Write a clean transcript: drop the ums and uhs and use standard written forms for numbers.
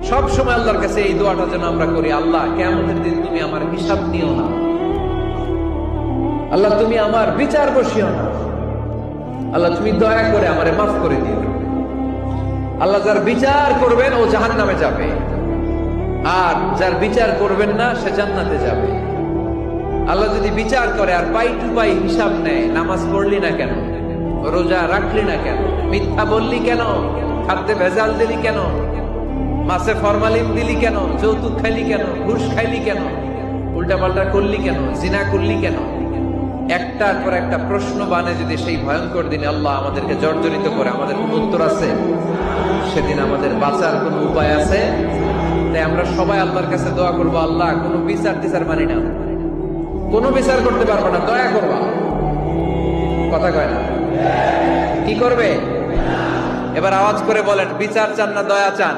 সব সময় আল্লাহর কাছে এই দোয়াটা যেন আমরা করি, আল্লাহ কিয়ামতের দিন তুমি আমার হিসাব নিও না, আল্লাহ তুমি আমার বিচার বসিও না, আল্লাহ তুমি দয়া করে আমারে মাফ করে দিও। আল্লাহ যার বিচার করবেন ও জাহান্নামে যাবে, আর যার বিচার করবেন না সে জান্নাতে যাবে। আল্লাহ যদি বিচার করে আর পাই টু পাই হিসাব নেয়, নামাজ পড়লি না কেন, রোজা রাখলি না কেন, মিথ্যা বললি কেন, খাদ্যে ভেজাল দিলি কেন, মাছে ফরমালিন দিলি কেন, যৌতুক খাইলি কেন, ঘুষ খাইলি কেন, উল্টাপাল্টা করলি কেন, জিনা করলি কেন, একটার পর একটা প্রশ্ন বানে যদি সেই ভয়ঙ্কর দিনে আল্লাহ আমাদেরকে জর্জরিত করে, আমাদের কোন উত্তর আছে? সেদিন আমাদের বাঁচার কোন উপায় আছে? তাই আমরা সবাই আল্লাহর কাছে দোয়া করবো, আল্লাহ কোনো বিচার টিচার মানি না, কোনো বিচার করতে পারবো না, দয়া করবা। কথা কয় না? কি করবে? এবার আওয়াজ করে বলেন, বিচার চান না দয়া চান?